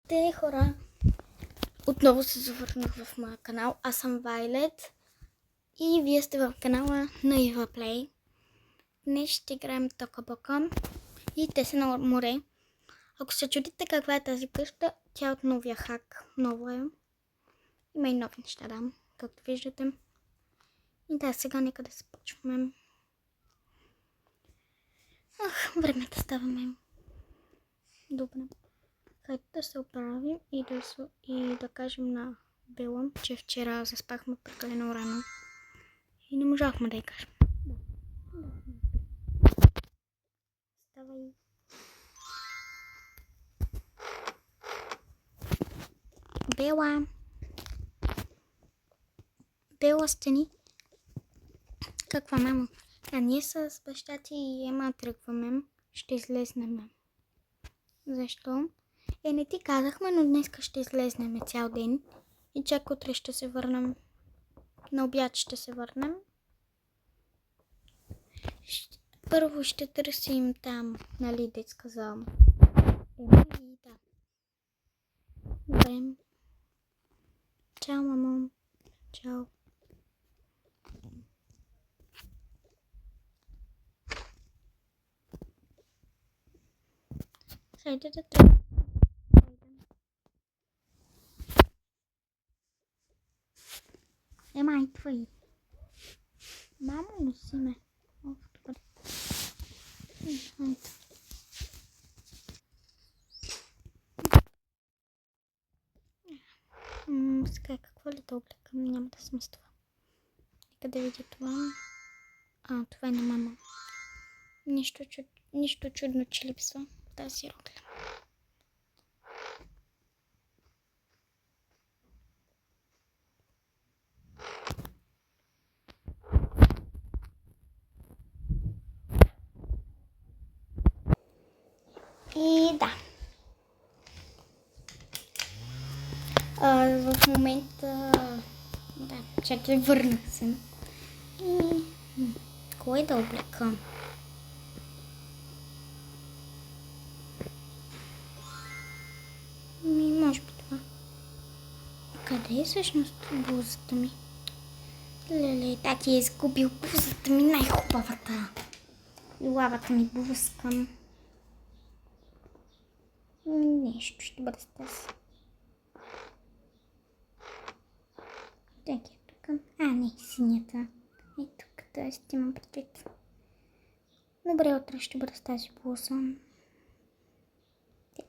Те хора, отново се завърнах в моя канал. Аз съм Violet и вие сте в канала на Eva Play. Днес ще играем тока-бока и те са на море. Ако се чудите каква е тази къща, тя е от новия хак. Ново е. Има и нови неща, да, както виждате. И да, сега нека да започваме. Времето ставаме. Добре. Хайде да се оправим и да кажем на Бела, че вчера заспахме прекалено рано и не можахме да й кажем. Ставай. Бела. Бела, стани. Каква, мамо? А ние с баща ти и Ема тръгваме. Ще излезнем. Защо? Не ти казахме, но днес ще излезнем цял ден. И чак утре ще се върнем. На обяд ще се върнем. Първо ще търсим там, нали, детска зала. И да. Добре. Чао, мамо. Чао. Хайде да тръгнем. Май, твои. Мамо, носи ме. Добре. Сега какво ли да облекам? Няма да съм с това. Нека да видя това. Това е на мама. Нищо чудно, че липсва тази рокля. И да. В момента... Да, чакай, върнах се. И... Кой да облека? Може би това. Къде е всъщност блузата ми? Леле, тати е изгубил блузата ми, най-хубавата. И лавата ми блузка. Нещо ще бъде с тази. Так е тук. Не, синята. Тук, т.е. имам предвид. Добре, утре ще бъде с тази блуза.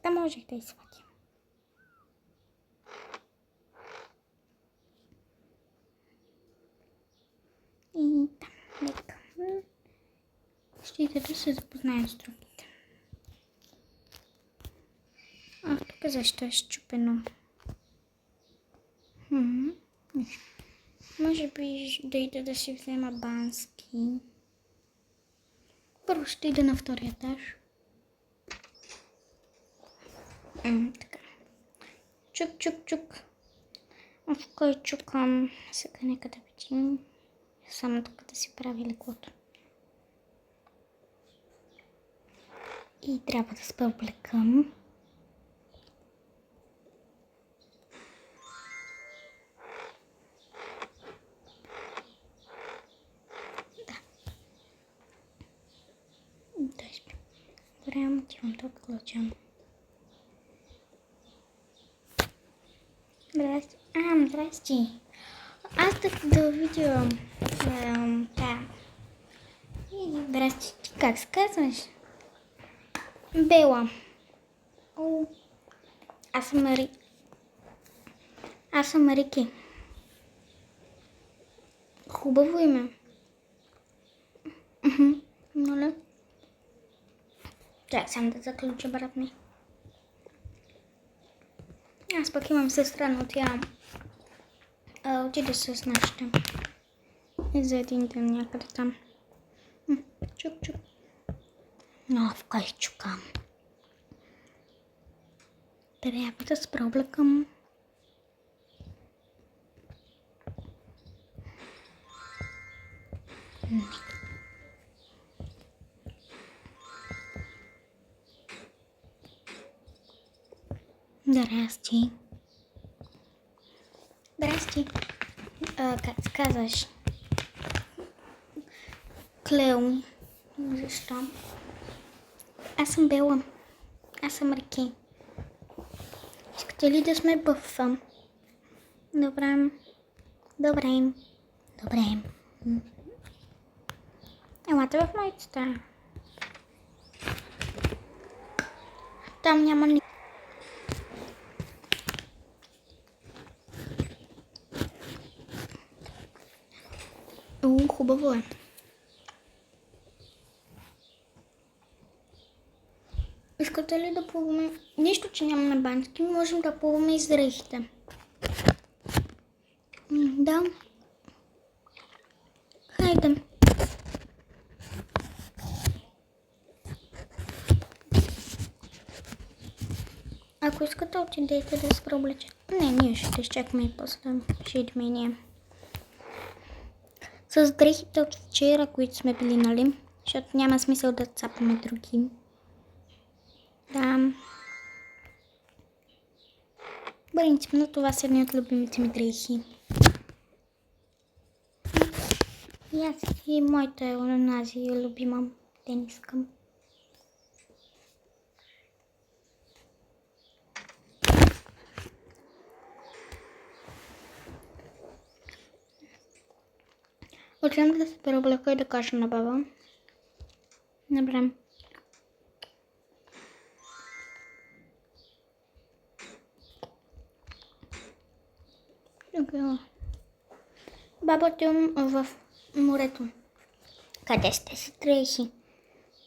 Да можех да извадя. И да, нека. Ще ида да се запознаем с другите. Тук защо е счупено? Може би да ида да си взема бански. Първо ще ида на втория етаж. Така. Чук, чук, чук. В кой чукам? Сега нека да видим. Само тук да си прави лекото. И трябва да се облекам. Да. Добре, отивам да отглъчам. Здрасти. Здрасти. Аз да видя... Здрасти. Ти как се казваш? Бела. Аз съм Рики. Хубаво име. Нали? Чакай сам да заключа, брат ми. Аз пък имам сестра, но тя отиде с нашите. И за един ден някъде там. Чук, чук. В кой чукам? Трябва да се преоблekам. Здрасти. Здрасти. Как се казваш? Клео. Защо? Аз съм Бела. Аз съм Рики. Искате ли да сме бъфа? Добре. Добре. Добре. Елате в моята стая. Там няма ни... Хубаво е. Искате ли да плуваме? Нищо, че нямаме бански, можем да плуваме из дрехите. Да. Хайде. Ако искате, отидете да се преоблечете. Не, ние ще изчакаме и после ще идем и ние. С дрехите от вчера, които сме били, нали? Защото няма смисъл да цапаме други. Да. Принципно това са едни от любимите ми дрехи. И аз и моята е онази любима тениска. Отивам да се преоблека и да кажа на баба. Добре. Баба, отивам в морето. Къде сте си дрехи?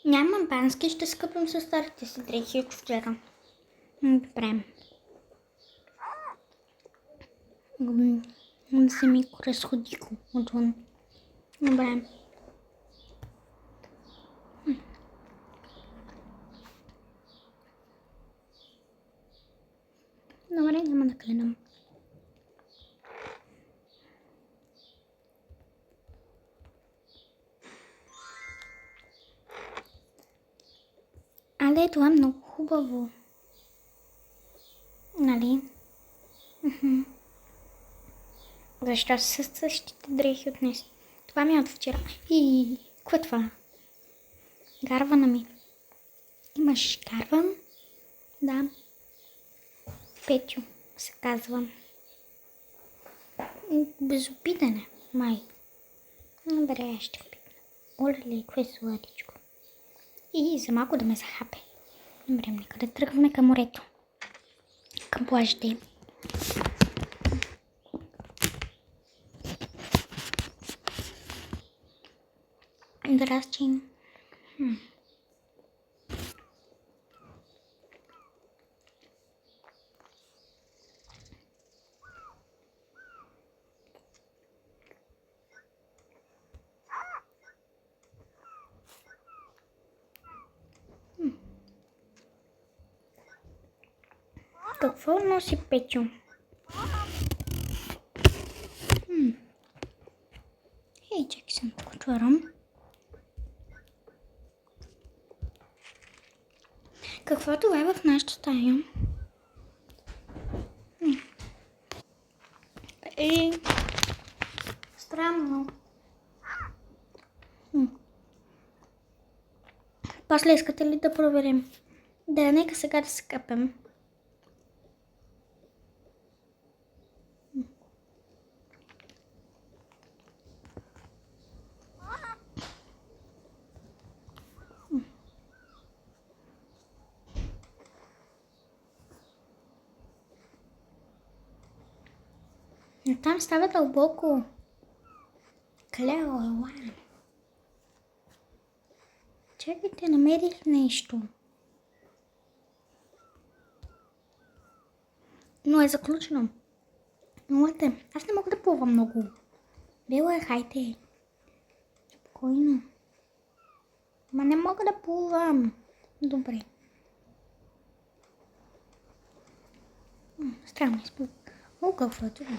Нямам бански, ще скъпам с старите си дрехи от вчера. Добре. Да се ми разходико отвън. Добре. Добре, няма да гледам. Але това е много хубаво. Нали? Защо са същите дрехи от днес? Това ми е от вчера. И какво е това? Гарвана ми. Имаш гарван? Да. Петю се казва. Безобиден е, май. Добре, аз ще пипна. Оле, какво е сладичко. И за малко да ме захапе. Добре, нека да тръгваме към морето. Към плажите. Здрасти. Какво носи Петю? Ей, чакай съм тук отварям. Какво това е в нашата стая? Странно. После искате ли да проверим? Да, нека сега да се капем. Но там става дълбоко. Клео, ела. Чакайте, намерих нещо. Но е заключено. Елате, аз не мога да плувам много. Бела, хайде. Спокойно. Ма не мога да плувам. Добре. Странно изпълг. О, какво е това?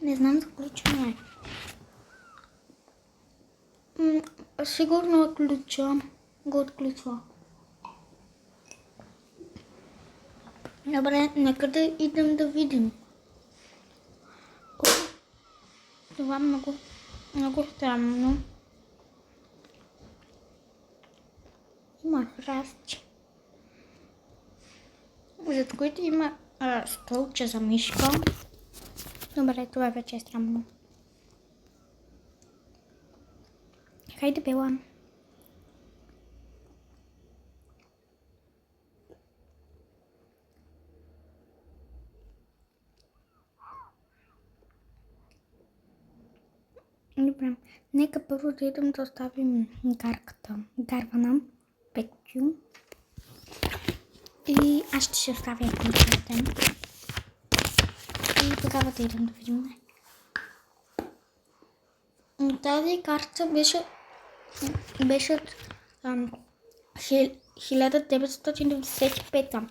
Не знам, заключено е. Сигурно е ключа. Го отключва. Добре, нека да идем да видим. О, това много странно. Има храсти, зад които има столче за мишка. Добре, това вече е странно. Хайде, Бела. Добре, нека първо да идем да оставим гарвана, Петю. И аз ще оставя ключовете. И тогава да идем да видим. Тази карта беше от 1995.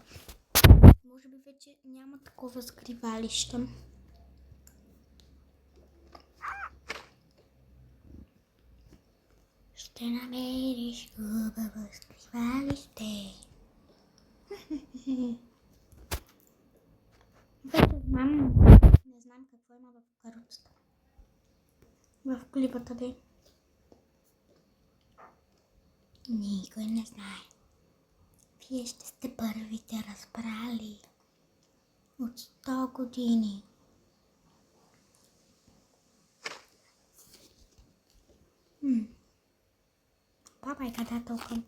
Може би вече няма такова скривалище. Ще намериш хубаво скривалище. Не знам какво има в каруцата. В клипата де. Никой не знае. Вие ще сте първите разбрали. От 100 години. Папа е гадателка.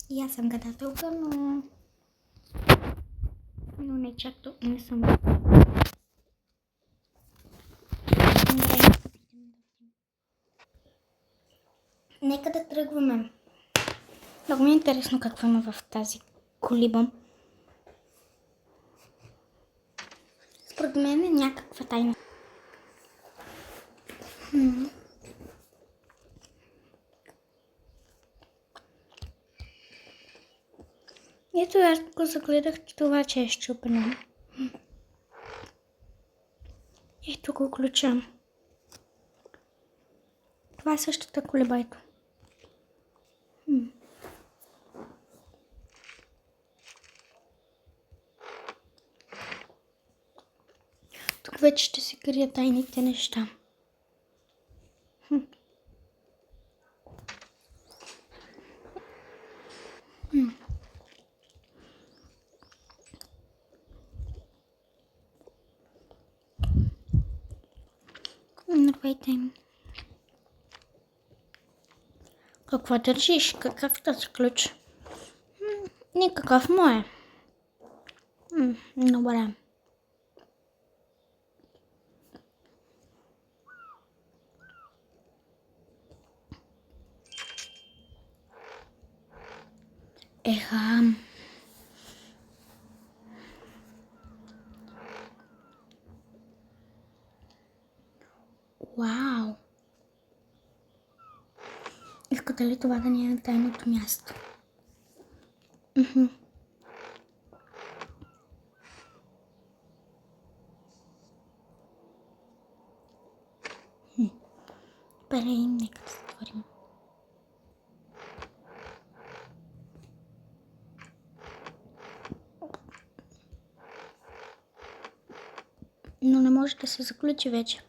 И аз съм гадателка, но не чак не съм. Нека да тръгваме. Много ми е интересно какво има в тази колиба. Според мен е някаква тайна. Ето аз го загледах това, че е счупено. Ето го ключа. Това е същата колиба, ето. Тук вече ще се крият тайните неща. Давайте. Какво държиш? Какъв този ключ? Никакъв му е. Добре. Еха. Вау. Искате ли това да ни е тайното място? Нека да затворим. Но не може да се заключи вече.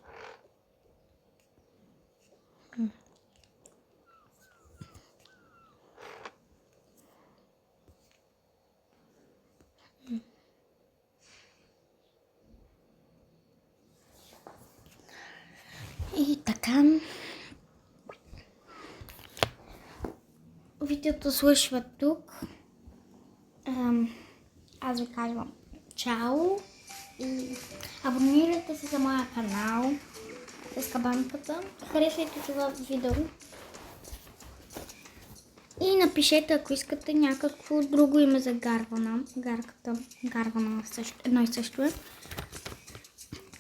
И така. Видеото свършва тук. Аз ви казвам чао и абонирайте се за моя канал с кабанката. Харесайте това видео и напишете, ако искате някакво друго име за гарвана. Гарвана едно и също е.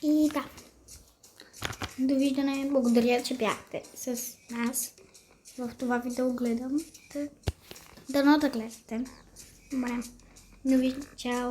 И да. Довиждане. Благодаря, че бяхте с нас в това видео. Гледам. Дано да гледате. Добре. Довиждане. Чао.